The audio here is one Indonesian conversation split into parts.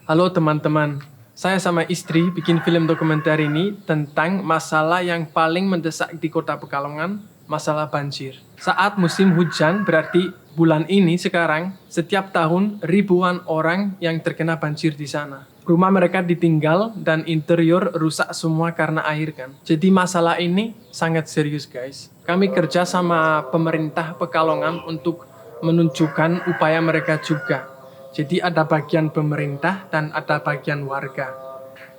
Halo teman-teman, saya sama istri bikin film dokumenter ini tentang masalah yang paling mendesak di Kota Pekalongan, masalah banjir. Saat musim hujan, berarti bulan ini sekarang, setiap tahun ribuan orang yang terkena banjir di sana. Rumah mereka ditinggal dan interior rusak semua karena air kan. Jadi masalah ini sangat serius guys. Kami kerja sama pemerintah Pekalongan untuk menunjukkan upaya mereka juga. Jadi ada bagian pemerintah dan ada bagian warga.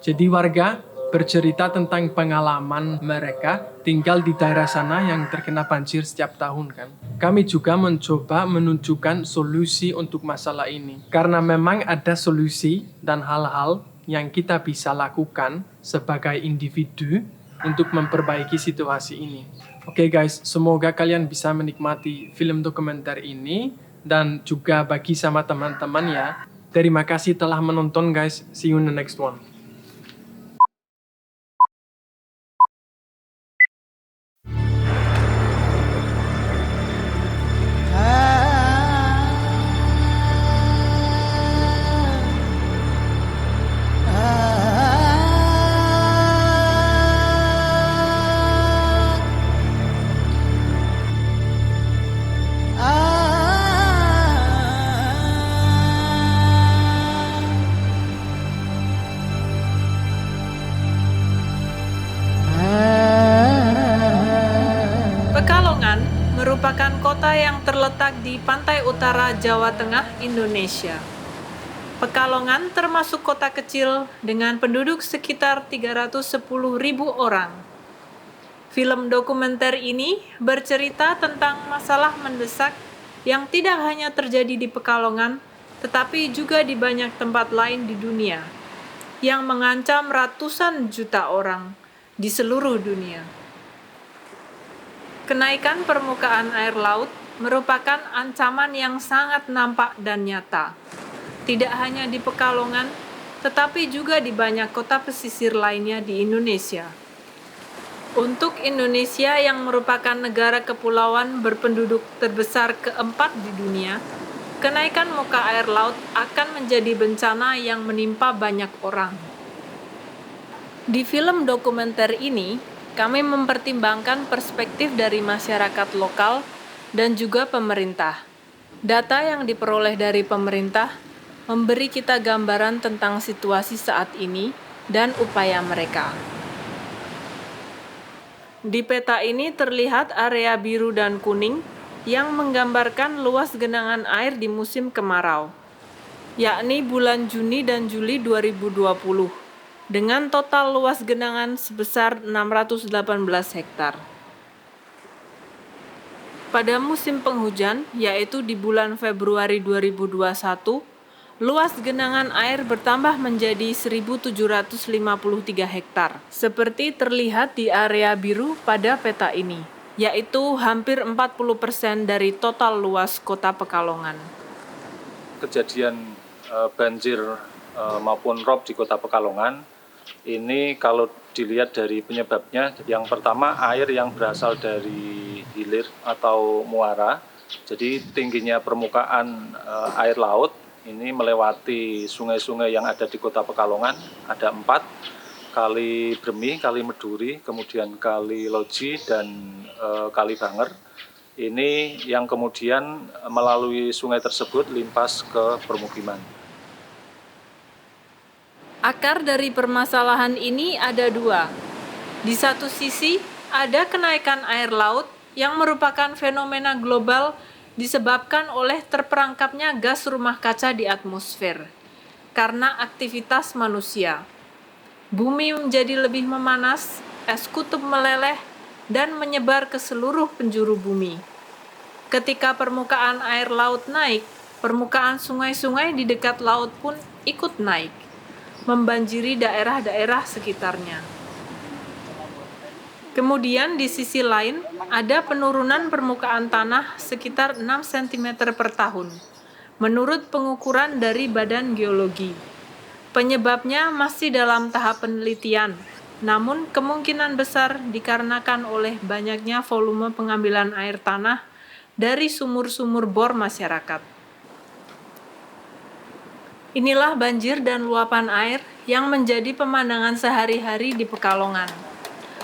Jadi warga bercerita tentang pengalaman mereka tinggal di daerah sana yang terkena banjir setiap tahun kan. Kami juga mencoba menunjukkan solusi untuk masalah ini. Karena memang ada solusi dan hal-hal yang kita bisa lakukan sebagai individu untuk memperbaiki situasi ini. Oke guys, semoga kalian bisa menikmati film dokumenter ini dan juga bagi sama teman-teman ya. Terima kasih telah menonton guys. See you in the next one. Pekalongan merupakan kota yang terletak di pantai utara Jawa Tengah, Indonesia. Pekalongan termasuk kota kecil dengan penduduk sekitar 310.000 orang. Film dokumenter ini bercerita tentang masalah mendesak yang tidak hanya terjadi di Pekalongan, tetapi juga di banyak tempat lain di dunia, yang mengancam ratusan juta orang di seluruh dunia. Kenaikan permukaan air laut merupakan ancaman yang sangat nampak dan nyata. Tidak hanya di Pekalongan, tetapi juga di banyak kota pesisir lainnya di Indonesia. Untuk Indonesia yang merupakan negara kepulauan berpenduduk terbesar keempat di dunia, kenaikan muka air laut akan menjadi bencana yang menimpa banyak orang. Di film dokumenter ini, kami mempertimbangkan perspektif dari masyarakat lokal dan juga pemerintah. Data yang diperoleh dari pemerintah memberi kita gambaran tentang situasi saat ini dan upaya mereka. Di peta ini terlihat area biru dan kuning yang menggambarkan luas genangan air di musim kemarau, yakni bulan Juni dan Juli 2020. Dengan total luas genangan sebesar 618 hektar. Pada musim penghujan, yaitu di bulan Februari 2021, luas genangan air bertambah menjadi 1.753 hektar, seperti terlihat di area biru pada peta ini, yaitu hampir 40% dari total luas kota Pekalongan. Kejadian banjir maupun rob di kota Pekalongan, ini kalau dilihat dari penyebabnya, yang pertama air yang berasal dari hilir atau muara. Jadi tingginya permukaan air laut ini melewati sungai-sungai yang ada di kota Pekalongan, ada 4, Kali Bremi, Kali Meduri, kemudian Kali Loji, dan Kali Banger. Ini yang kemudian melalui sungai tersebut limpas ke permukiman. Akar dari permasalahan ini ada 2. Di satu sisi, ada kenaikan air laut yang merupakan fenomena global disebabkan oleh terperangkapnya gas rumah kaca di atmosfer karena aktivitas manusia. Bumi menjadi lebih memanas, es kutub meleleh, dan menyebar ke seluruh penjuru bumi. Ketika permukaan air laut naik, permukaan sungai-sungai di dekat laut pun ikut naik, membanjiri daerah-daerah sekitarnya. Kemudian di sisi lain, ada penurunan permukaan tanah sekitar 6 cm per tahun, menurut pengukuran dari Badan Geologi. Penyebabnya masih dalam tahap penelitian, namun kemungkinan besar dikarenakan oleh banyaknya volume pengambilan air tanah dari sumur-sumur bor masyarakat. Inilah banjir dan luapan air yang menjadi pemandangan sehari-hari di Pekalongan.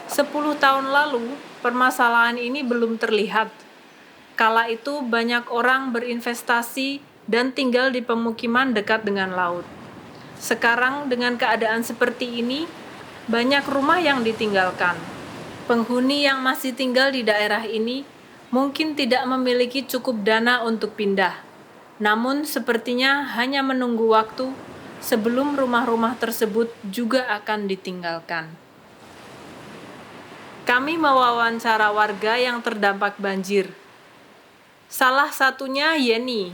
10 tahun lalu, permasalahan ini belum terlihat. Kala itu banyak orang berinvestasi dan tinggal di pemukiman dekat dengan laut. Sekarang dengan keadaan seperti ini, banyak rumah yang ditinggalkan. Penghuni yang masih tinggal di daerah ini mungkin tidak memiliki cukup dana untuk pindah. Namun sepertinya hanya menunggu waktu sebelum rumah-rumah tersebut juga akan ditinggalkan. Kami mewawancara warga yang terdampak banjir. Salah satunya Yeni,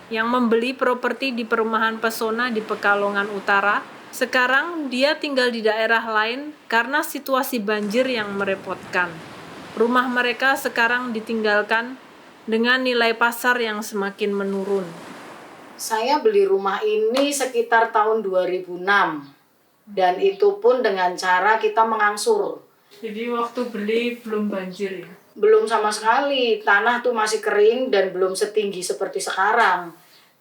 yang membeli properti di perumahan Pesona di Pekalongan Utara. Sekarang dia tinggal di daerah lain karena situasi banjir yang merepotkan. Rumah mereka sekarang ditinggalkan dengan nilai pasar yang semakin menurun. Saya beli rumah ini sekitar tahun 2006 dan itu pun dengan cara kita mengangsur. Jadi waktu beli belum banjir ya? Belum sama sekali, tanah tuh masih kering dan belum setinggi seperti sekarang.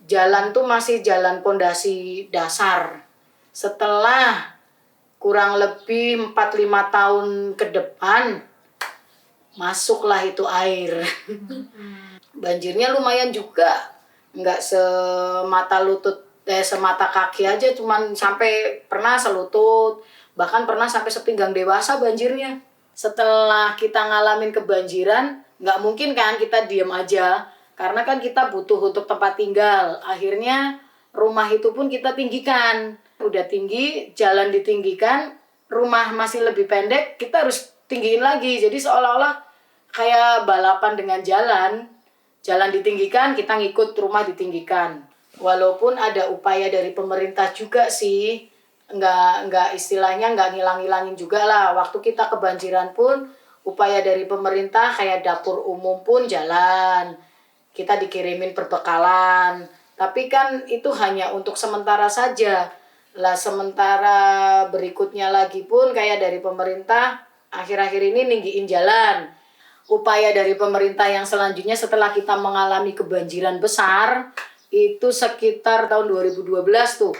Jalan tuh masih jalan pondasi dasar. Setelah kurang lebih 4-5 tahun ke depan, masuklah itu air. Banjirnya lumayan juga, nggak semata kaki aja, cuman sampai pernah selutut, bahkan pernah sampai sepinggang dewasa banjirnya. Setelah kita ngalamin kebanjiran, nggak mungkin kan kita diem aja, karena kan kita butuh untuk tempat tinggal. Akhirnya rumah itu pun kita tinggikan. Udah tinggi, jalan ditinggikan, rumah masih lebih pendek, kita harus tinggiin lagi. Jadi seolah-olah kayak balapan dengan jalan. Jalan ditinggikan, kita ngikut rumah ditinggikan. Walaupun ada upaya dari pemerintah juga sih, nggak istilahnya nggak ngilang-ngilangin juga lah. Waktu kita kebanjiran pun, upaya dari pemerintah kayak dapur umum pun jalan. Kita dikirimin perbekalan. Tapi kan itu hanya untuk sementara saja. Lah sementara berikutnya lagi pun kayak dari pemerintah akhir-akhir ini ninggiin jalan. Upaya dari pemerintah yang selanjutnya setelah kita mengalami kebanjiran besar itu sekitar tahun 2012 tuh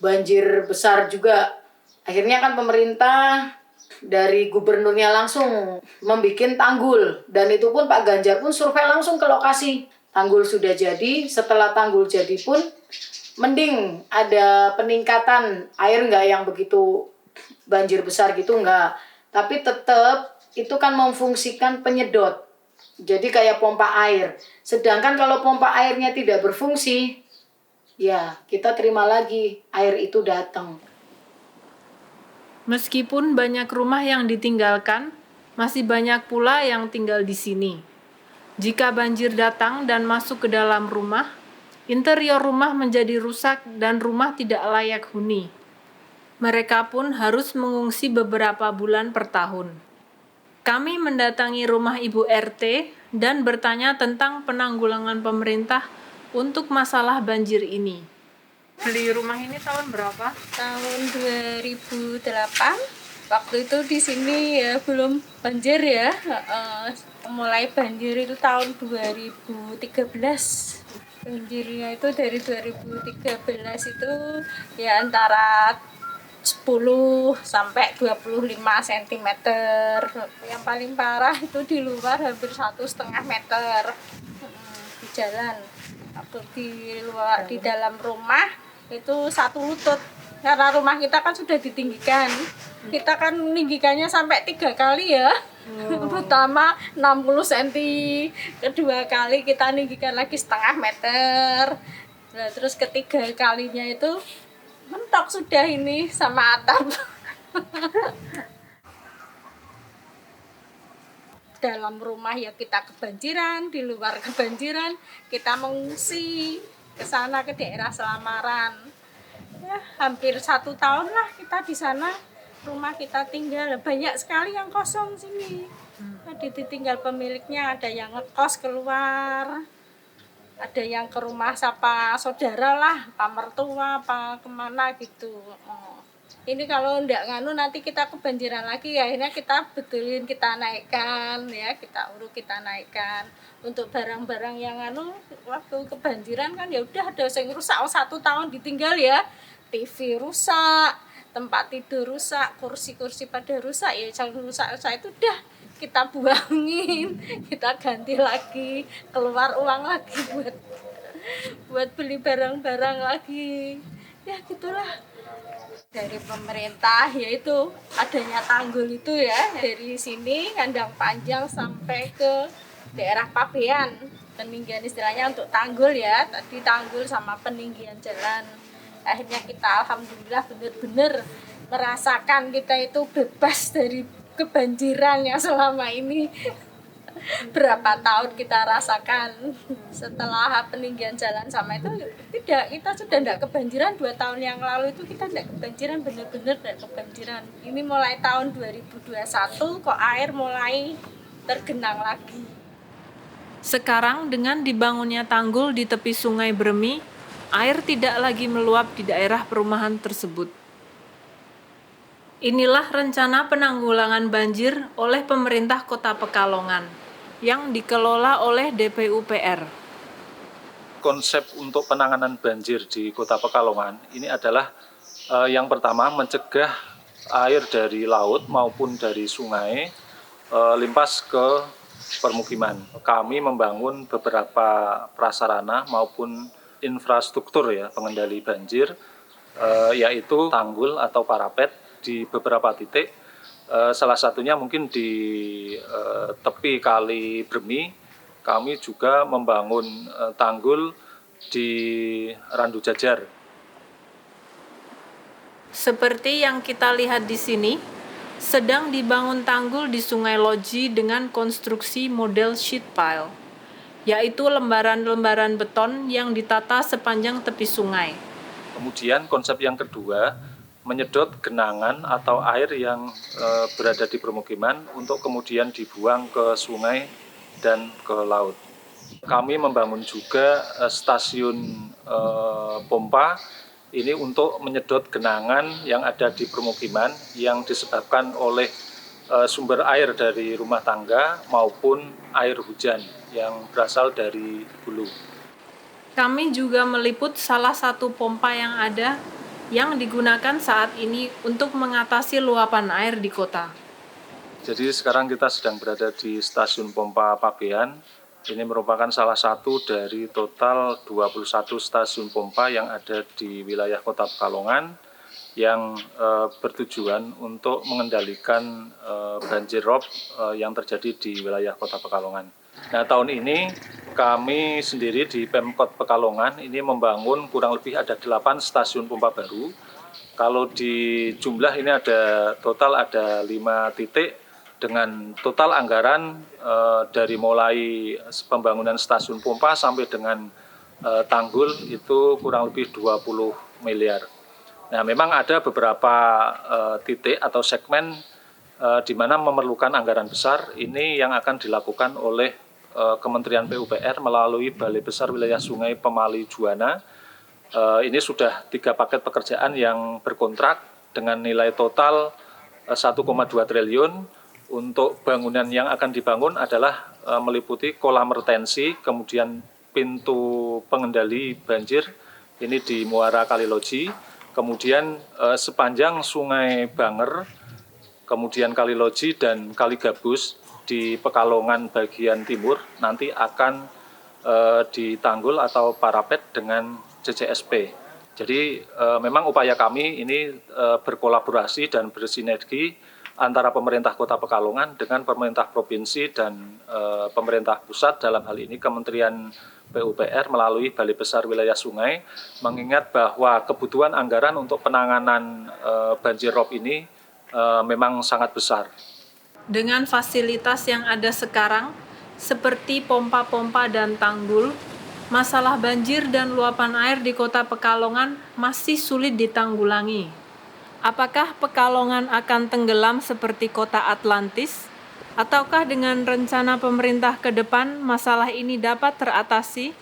banjir besar juga. Akhirnya kan pemerintah dari gubernurnya langsung membuat tanggul dan itu pun Pak Ganjar pun survei langsung ke lokasi. Tanggul sudah jadi, setelah tanggul jadi pun mending ada peningkatan air nggak yang begitu banjir besar gitu nggak. Tapi tetap itu kan memfungsikan penyedot. Jadi kayak pompa air. Sedangkan kalau pompa airnya tidak berfungsi, ya kita terima lagi air itu datang. Meskipun banyak rumah yang ditinggalkan, masih banyak pula yang tinggal di sini. Jika banjir datang dan masuk ke dalam rumah, interior rumah menjadi rusak dan rumah tidak layak huni. Mereka pun harus mengungsi beberapa bulan per tahun. Kami mendatangi rumah Ibu RT dan bertanya tentang penanggulangan pemerintah untuk masalah banjir ini. Beli rumah ini tahun berapa? Tahun 2008. Waktu itu di sini ya belum banjir ya. Mulai banjir itu tahun 2013. Banjirnya itu dari 2013 itu ya antara 10 sampai 25 cm. Yang paling parah itu di luar hampir 1,5 meter di jalan. Waktu di luar di dalam rumah itu 1 lutut. Karena rumah kita kan sudah ditinggikan. Kita kan meninggikannya sampai 3 kali ya. Pertama 60 cm, kedua kali kita ninggikan lagi 0,5 meter. Nah, terus ketiga kalinya itu mentok sudah ini sama atap. Dalam rumah ya kita kebanjiran, di luar kebanjiran, kita mengungsi ke sana ke daerah Selamaran. Ya, hampir 1 tahun lah kita di sana. Rumah kita tinggal, banyak sekali yang kosong sini. Ditinggal pemiliknya, ada yang ngekos keluar, ada yang ke rumah siapa saudara lah, pak mertua, apa kemana gitu. Ini kalau ndak nganu nanti kita kebanjiran lagi, akhirnya kita betulin, kita naikkan ya, kita urut, kita naikkan. Untuk barang-barang yang anu waktu kebanjiran kan ya udah ada yang rusak 1 tahun ditinggal ya. TV rusak, tempat tidur rusak, kursi-kursi pada rusak ya, jangan rusak-rusak itu udah kita buangin, kita ganti lagi, keluar uang lagi buat beli barang-barang lagi. Ya gitulah. Dari pemerintah yaitu adanya tanggul itu ya, dari sini Kandang Panjang sampai ke daerah Pabean, peninggian istilahnya untuk tanggul ya, tadi tanggul sama peninggian jalan. Akhirnya kita alhamdulillah benar-benar merasakan kita itu bebas dari kebanjiran yang selama ini berapa tahun kita rasakan. Setelah peninggian jalan sama itu tidak, kita sudah tidak kebanjiran. 2 tahun yang lalu itu kita tidak kebanjiran, benar-benar tidak kebanjiran. Ini mulai tahun 2021 kok air mulai tergenang lagi. Sekarang dengan dibangunnya tanggul di tepi Sungai Bermi, air tidak lagi meluap di daerah perumahan tersebut. Inilah rencana penanggulangan banjir oleh pemerintah Kota Pekalongan yang dikelola oleh DPUPR. Konsep untuk penanganan banjir di Kota Pekalongan ini adalah yang pertama mencegah air dari laut maupun dari sungai limpas ke permukiman. Kami membangun beberapa prasarana maupun infrastruktur ya pengendali banjir, yaitu tanggul atau parapet di beberapa titik. Salah satunya mungkin di tepi Kali Bermi, kami juga membangun tanggul di Randu Jajar. Seperti yang kita lihat di sini, sedang dibangun tanggul di Sungai Loji dengan konstruksi model sheet pile, yaitu lembaran-lembaran beton yang ditata sepanjang tepi sungai. Kemudian konsep yang kedua, menyedot genangan atau air yang berada di permukiman untuk kemudian dibuang ke sungai dan ke laut. Kami membangun juga stasiun pompa ini untuk menyedot genangan yang ada di permukiman yang disebabkan oleh sumber air dari rumah tangga maupun air hujan yang berasal dari hulu. Kami juga meliput salah satu pompa yang ada yang digunakan saat ini untuk mengatasi luapan air di kota. Jadi sekarang kita sedang berada di stasiun pompa Pabean. Ini merupakan salah satu dari total 21 stasiun pompa yang ada di wilayah Kota Pekalongan yang bertujuan untuk mengendalikan banjir rob yang terjadi di wilayah Kota Pekalongan. Nah, tahun ini kami sendiri di Pemkot Pekalongan ini membangun kurang lebih ada 8 stasiun pompa baru. Kalau di jumlah ini total ada 5 titik dengan total anggaran dari mulai pembangunan stasiun pompa sampai dengan tanggul itu kurang lebih 20 miliar. Nah, memang ada beberapa titik atau segmen di mana memerlukan anggaran besar. Ini yang akan dilakukan oleh Kementerian PUPR melalui Balai Besar Wilayah Sungai Pemali Juwana. Ini sudah 3 paket pekerjaan yang berkontrak dengan nilai total 1,2 triliun. Untuk bangunan yang akan dibangun adalah meliputi kolam retensi, kemudian pintu pengendali banjir, ini di Muara Kaliloji, kemudian sepanjang Sungai Banger, kemudian Kaliloji dan Kali Gabus di Pekalongan bagian timur nanti akan ditanggul atau parapet dengan JJSP. Jadi memang upaya kami ini berkolaborasi dan bersinergi antara pemerintah Kota Pekalongan dengan pemerintah provinsi dan pemerintah pusat, dalam hal ini Kementerian PUPR melalui Balai Besar Wilayah Sungai, mengingat bahwa kebutuhan anggaran untuk penanganan banjir rob ini memang sangat besar. Dengan fasilitas yang ada sekarang, seperti pompa-pompa dan tanggul, masalah banjir dan luapan air di Kota Pekalongan masih sulit ditanggulangi. Apakah Pekalongan akan tenggelam seperti Kota Atlantis? Ataukah dengan rencana pemerintah ke depan masalah ini dapat teratasi?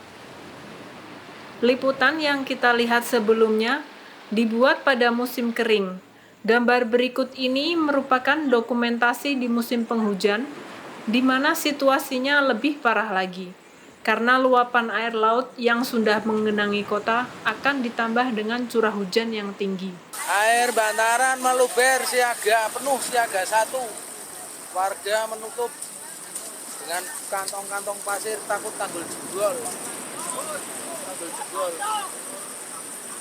Liputan yang kita lihat sebelumnya dibuat pada musim kering, Gambar berikut ini merupakan dokumentasi di musim penghujan, di mana situasinya lebih parah lagi, karena luapan air laut yang sudah menggenangi kota akan ditambah dengan curah hujan yang tinggi. Air bantaran meluber siaga penuh siaga 1. Warga menutup dengan kantong-kantong pasir takut tanggul jebol.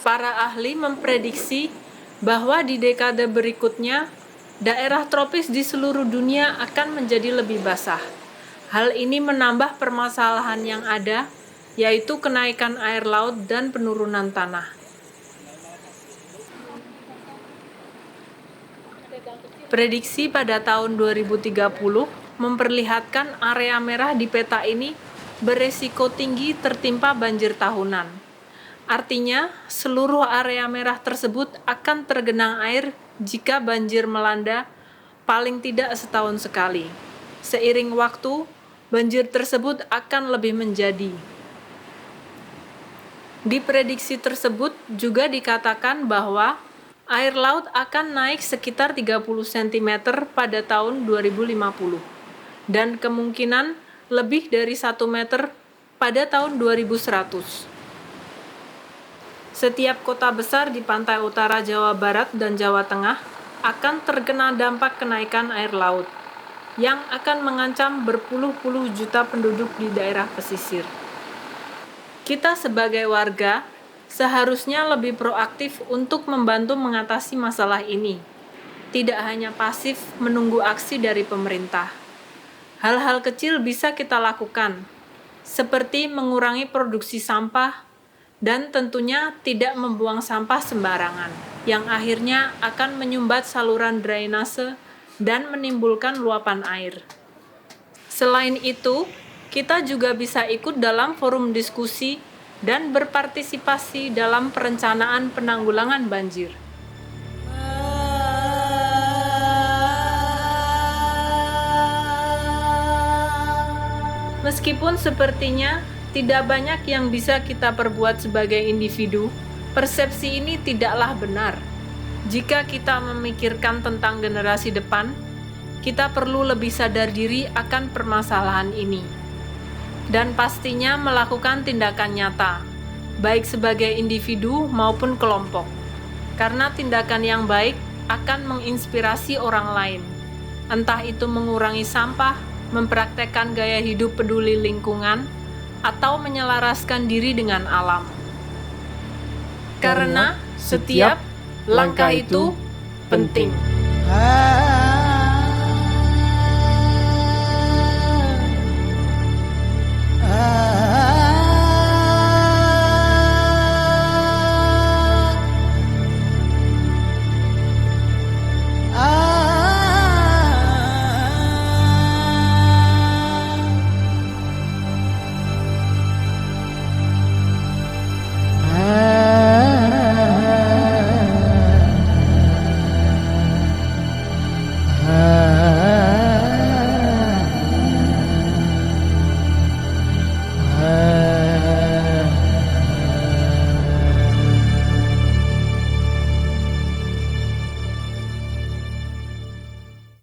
Para ahli memprediksi bahwa di dekade berikutnya, daerah tropis di seluruh dunia akan menjadi lebih basah. Hal ini menambah permasalahan yang ada, yaitu kenaikan air laut dan penurunan tanah. Prediksi pada tahun 2030 memperlihatkan area merah di peta ini beresiko tinggi tertimpa banjir tahunan. Artinya, seluruh area merah tersebut akan tergenang air jika banjir melanda paling tidak setahun sekali. Seiring waktu, banjir tersebut akan lebih menjadi. Di prediksi tersebut juga dikatakan bahwa air laut akan naik sekitar 30 cm pada tahun 2050 dan kemungkinan lebih dari 1 meter pada tahun 2100. Setiap kota besar di pantai utara Jawa Barat dan Jawa Tengah akan terkena dampak kenaikan air laut, yang akan mengancam berpuluh-puluh juta penduduk di daerah pesisir. Kita sebagai warga seharusnya lebih proaktif untuk membantu mengatasi masalah ini, tidak hanya pasif menunggu aksi dari pemerintah. Hal-hal kecil bisa kita lakukan, seperti mengurangi produksi sampah, dan tentunya tidak membuang sampah sembarangan, yang akhirnya akan menyumbat saluran drainase dan menimbulkan luapan air. Selain itu, kita juga bisa ikut dalam forum diskusi dan berpartisipasi dalam perencanaan penanggulangan banjir. Meskipun sepertinya tidak banyak yang bisa kita perbuat sebagai individu, persepsi ini tidaklah benar. Jika kita memikirkan tentang generasi depan, kita perlu lebih sadar diri akan permasalahan ini. Dan pastinya melakukan tindakan nyata, baik sebagai individu maupun kelompok. Karena tindakan yang baik akan menginspirasi orang lain. Entah itu mengurangi sampah, mempraktekkan gaya hidup peduli lingkungan, atau menyelaraskan diri dengan alam. Karena setiap langkah itu penting.